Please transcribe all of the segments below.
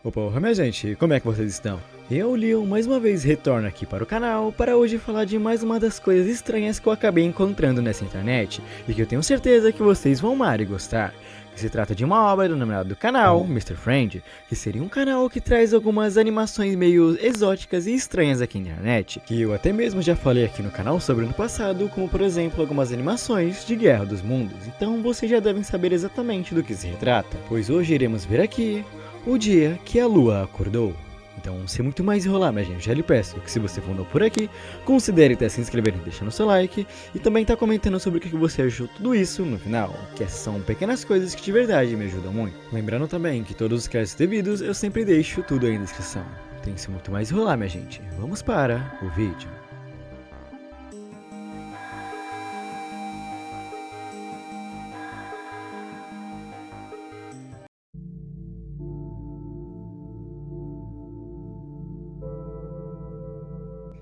Opa, minha gente, como é que vocês estão? Eu, Leon, mais uma vez retorno aqui para o canal para hoje falar de mais uma das coisas estranhas que eu acabei encontrando nessa internet e que eu tenho certeza que vocês vão amar e gostar. Que se trata de uma obra denominada do canal Mr. Friend, que seria um canal que traz algumas animações meio exóticas e estranhas aqui na internet, que eu até mesmo já falei aqui no canal sobre no passado, como por exemplo algumas animações de Guerra dos Mundos, então vocês já devem saber exatamente do que se retrata, pois hoje iremos ver aqui o dia que a lua acordou. Então, sem muito mais enrolar, minha gente, já lhe peço que se você for novo por aqui, considere até se inscrever e deixando seu like, e também tá comentando sobre o que você achou tudo isso no final, que essas são pequenas coisas que de verdade me ajudam muito. Lembrando também que todos os créditos devidos eu sempre deixo tudo aí na descrição. Então, sem muito mais enrolar, minha gente, vamos para o vídeo.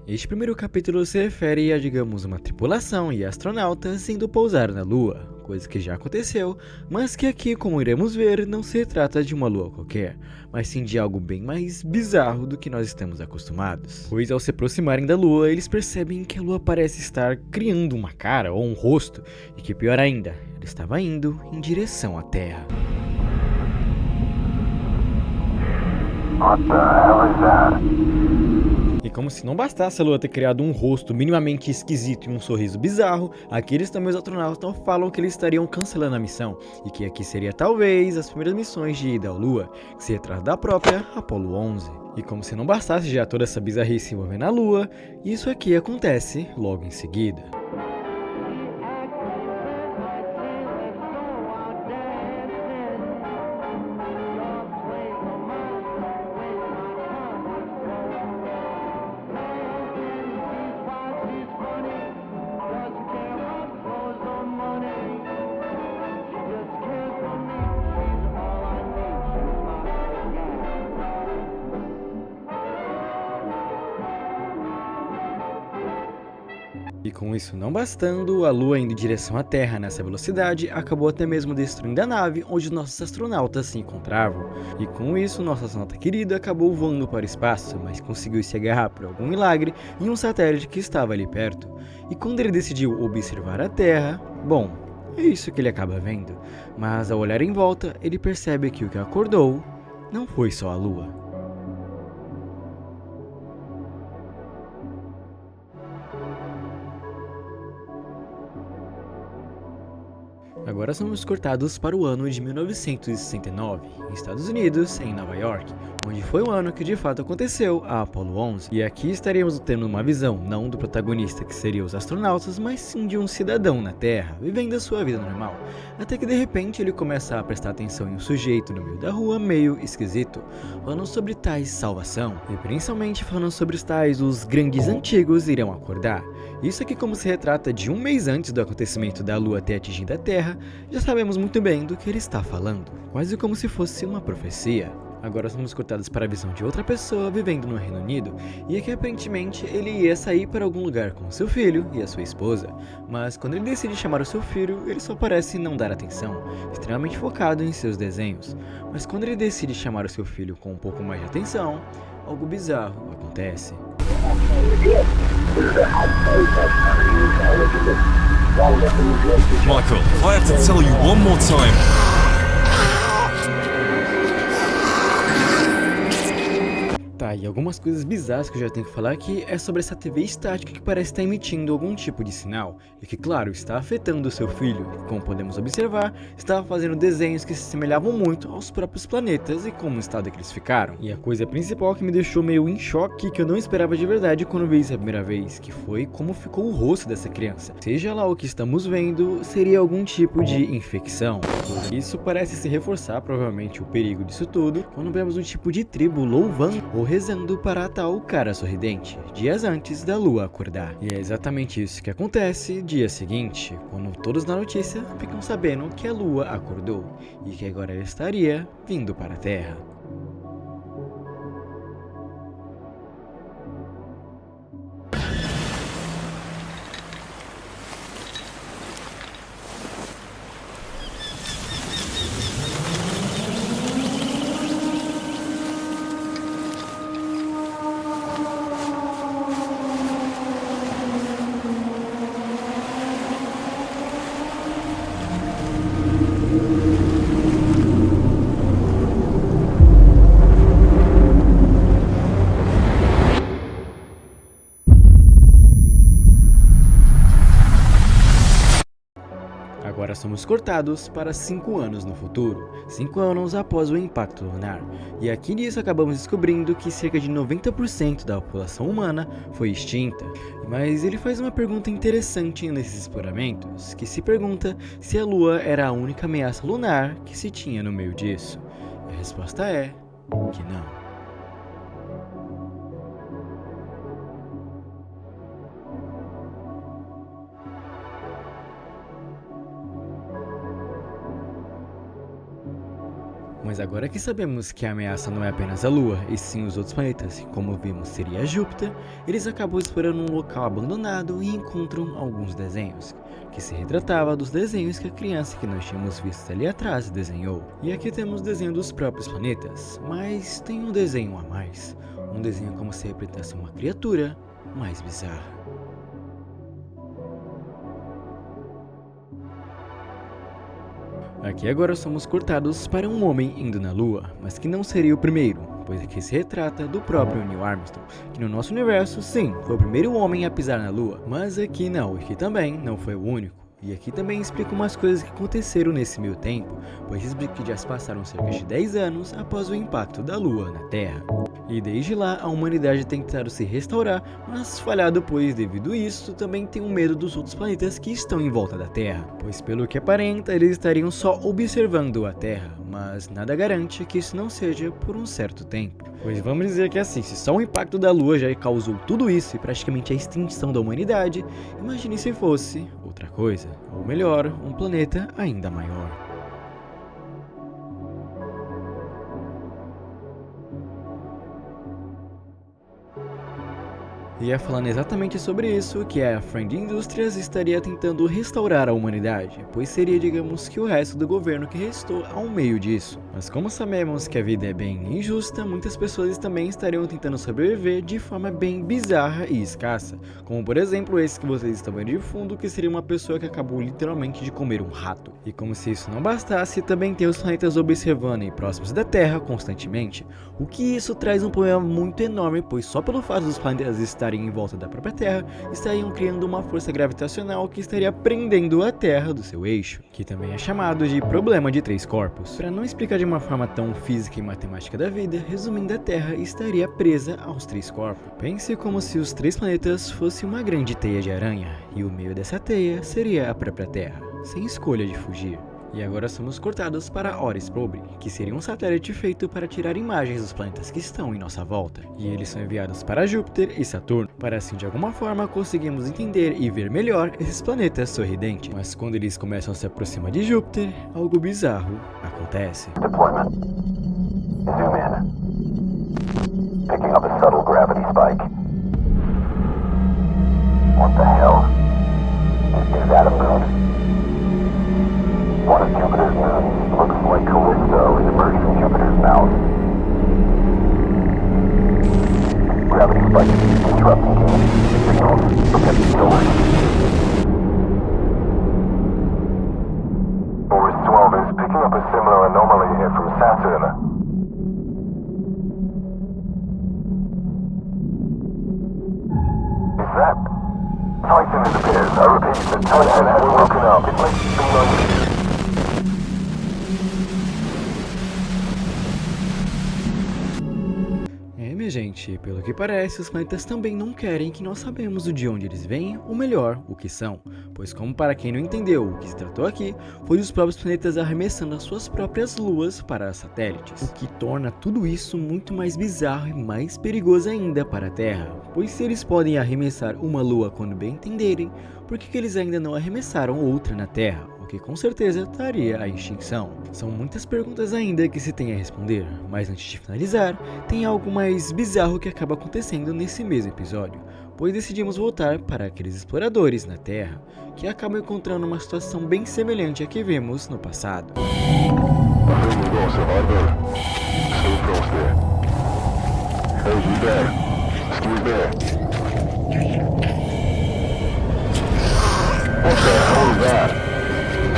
Este primeiro capítulo se refere a, digamos, uma tripulação e astronautas indo pousar na Lua, coisa que já aconteceu, mas que aqui, como iremos ver, não se trata de uma lua qualquer, mas sim de algo bem mais bizarro do que nós estamos acostumados. Pois ao se aproximarem da Lua, eles percebem que a Lua parece estar criando uma cara ou um rosto, e que pior ainda, ela estava indo em direção à Terra. What the hell is that? E como se não bastasse a Lua ter criado um rosto minimamente esquisito e um sorriso bizarro, aqueles também os astronautas falam que eles estariam cancelando a missão, e que aqui seria talvez as primeiras missões de ida à Lua, que se trata da própria Apollo 11. E como se não bastasse já toda essa bizarrice envolvendo a Lua, isso aqui acontece logo em seguida. E com isso não bastando, a Lua indo em direção à Terra nessa velocidade acabou até mesmo destruindo a nave onde os nossos astronautas se encontravam. E com isso, nosso astronauta querido acabou voando para o espaço, mas conseguiu se agarrar por algum milagre em um satélite que estava ali perto. E quando ele decidiu observar a Terra, bom, é isso que ele acaba vendo. Mas ao olhar em volta, ele percebe que o que acordou não foi só a Lua. Agora somos cortados para o ano de 1969, em Estados Unidos, em Nova York, onde foi o ano que de fato aconteceu a Apollo 11. E aqui estaremos tendo uma visão não do protagonista, que seria os astronautas, mas sim de um cidadão na Terra, vivendo a sua vida normal. Até que de repente ele começa a prestar atenção em um sujeito no meio da rua meio esquisito, falando sobre tais salvação, e principalmente falando sobre os tais os grandes antigos irão acordar. Isso aqui, como se retrata de um mês antes do acontecimento da Lua ter atingido a Terra, já sabemos muito bem do que ele está falando, quase como se fosse uma profecia. Agora somos cortados para a visão de outra pessoa vivendo no Reino Unido, e aqui aparentemente ele ia sair para algum lugar com seu filho e a sua esposa, mas quando ele decide chamar o seu filho, ele só parece não dar atenção, extremamente focado em seus desenhos. Mas quando ele decide chamar o seu filho com um pouco mais de atenção, algo bizarro acontece. Michael, I have to tell you one more time. Tá, e algumas coisas bizarras que eu já tenho que falar aqui é sobre essa TV estática que parece estar emitindo algum tipo de sinal, e que claro, está afetando o seu filho, que como podemos observar, estava fazendo desenhos que se assemelhavam muito aos próprios planetas e como o estado que eles ficaram. E a coisa principal que me deixou meio em choque, que eu não esperava de verdade quando vi isso a primeira vez, que foi como ficou o rosto dessa criança. Seja lá o que estamos vendo, seria algum tipo de infecção. Isso parece se reforçar provavelmente o perigo disso tudo, quando vemos um tipo de tribo louvando ou rezando para a tal cara sorridente, dias antes da Lua acordar. E é exatamente isso que acontece dia seguinte, quando todos na notícia ficam sabendo que a Lua acordou e que agora ela estaria vindo para a Terra. Agora somos cortados para 5 anos no futuro, 5 anos após o impacto lunar, e aqui nisso acabamos descobrindo que cerca de 90% da população humana foi extinta. Mas ele faz uma pergunta interessante nesses exploramentos, que se pergunta se a Lua era a única ameaça lunar que se tinha no meio disso. E a resposta é que não. Mas agora que sabemos que a ameaça não é apenas a Lua, e sim os outros planetas, e como vimos seria Júpiter, eles acabam explorando um local abandonado e encontram alguns desenhos, que se retratava dos desenhos que a criança que nós tínhamos visto ali atrás desenhou. E aqui temos o desenho dos próprios planetas, mas tem um desenho a mais, um desenho como se representasse uma criatura mais bizarra. Aqui agora somos cortados para um homem indo na Lua, mas que não seria o primeiro, pois aqui se retrata do próprio Neil Armstrong, que no nosso universo, sim, foi o primeiro homem a pisar na Lua, mas aqui não, aqui também não foi o único. E aqui também explica umas coisas que aconteceram nesse meio tempo, pois explica que já se passaram cerca de 10 anos após o impacto da Lua na Terra. E desde lá a humanidade tem tentado se restaurar, mas falhado, pois devido a isso também tem um medo dos outros planetas que estão em volta da Terra, pois pelo que aparenta eles estariam só observando a Terra, mas nada garante que isso não seja por um certo tempo. Pois vamos dizer que assim, se só o impacto da Lua já causou tudo isso e praticamente a extinção da humanidade, imagine se fosse outra coisa, ou melhor, um planeta ainda maior. E é falando exatamente sobre isso que a Friend Industries estaria tentando restaurar a humanidade, pois seria, digamos, que o resto do governo que restou ao meio disso. Mas como sabemos que a vida é bem injusta, muitas pessoas também estariam tentando sobreviver de forma bem bizarra e escassa, como por exemplo esse que vocês estão vendo de fundo, que seria uma pessoa que acabou literalmente de comer um rato. E como se isso não bastasse, também tem os planetas observando e próximos da Terra constantemente, o que isso traz um problema muito enorme, pois só pelo fato dos planetas estarem em volta da própria Terra, estariam criando uma força gravitacional que estaria prendendo a Terra do seu eixo, que também é chamado de problema de 3 corpos. Para não explicar de uma forma tão física e matemática da vida, resumindo, a Terra estaria presa aos 3 corpos. Pense como se os 3 planetas fossem uma grande teia de aranha, e o meio dessa teia seria a própria Terra, sem escolha de fugir. E agora somos cortados para Ores Probe, que seria um satélite feito para tirar imagens dos planetas que estão em nossa volta. E eles são enviados para Júpiter e Saturno, para assim de alguma forma conseguirmos entender e ver melhor esses planetas sorridentes. Mas quando eles começam a se aproximar de Júpiter, algo bizarro acontece. Deployment. Zoom in. Picking up a subtle gravity spike. What the hell? Is that a moon? One of Jupiter's moons looks like Callisto is emerging from Jupiter's mouth. Gravity spike interrupting communication signals from heavy solar. Boris 12 is picking up a similar anomaly here from Saturn. Is that? Titan disappears. I repeat, the Titan has broken up. It might be like... Minha gente, pelo que parece, os planetas também não querem que nós sabemos de onde eles vêm, ou melhor, o que são, pois como para quem não entendeu o que se tratou aqui, foi os próprios planetas arremessando as suas próprias luas para satélites, o que torna tudo isso muito mais bizarro e mais perigoso ainda para a Terra, pois se eles podem arremessar uma lua quando bem entenderem, por que eles ainda não arremessaram outra na Terra? O que com certeza traria a extinção. São muitas perguntas ainda que se tem a responder, mas antes de finalizar, tem algo mais bizarro que acaba acontecendo nesse mesmo episódio, pois decidimos voltar para aqueles exploradores na Terra, que acabam encontrando uma situação bem semelhante à que vimos no passado.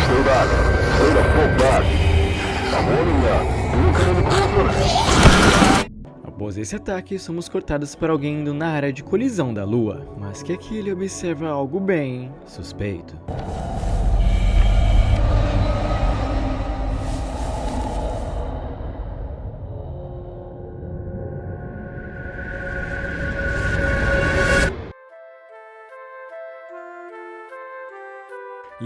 Stay back. Stay the fuck back. I'm warning you. You can improve. Após esse ataque, somos cortados para alguém indo na área de colisão da Lua, mas que aqui ele observa algo bem suspeito.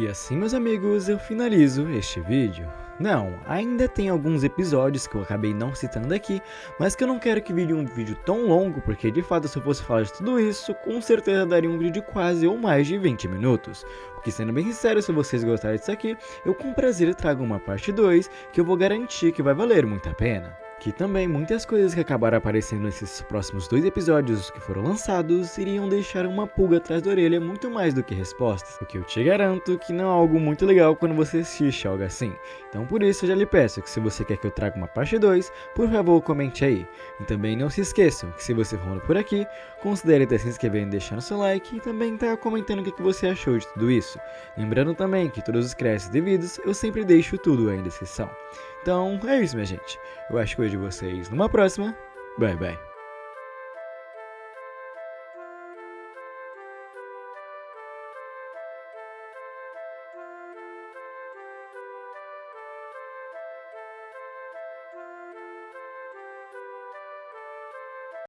E assim, meus amigos, eu finalizo este vídeo. Não, ainda tem alguns episódios que eu acabei não citando aqui, mas que eu não quero que vire um vídeo tão longo, porque de fato se eu fosse falar de tudo isso, com certeza daria um vídeo de quase ou mais de 20 minutos. Porque sendo bem sincero, se vocês gostarem disso aqui, eu com prazer trago uma parte 2, que eu vou garantir que vai valer muito a pena. Que também muitas coisas que acabaram aparecendo nesses próximos 2 episódios que foram lançados iriam deixar uma pulga atrás da orelha muito mais do que respostas, o que eu te garanto que não é algo muito legal quando você assiste algo assim. Então por isso eu já lhe peço que se você quer que eu traga uma parte 2, por favor comente aí. E também não se esqueçam que se você for por aqui, considere estar se inscrevendo e deixando seu like e também estar comentando o que você achou de tudo isso. Lembrando também que todos os créditos devidos eu sempre deixo tudo aí na descrição. Então é isso, minha gente. Eu acho que eu vejo vocês numa próxima. Bye, bye.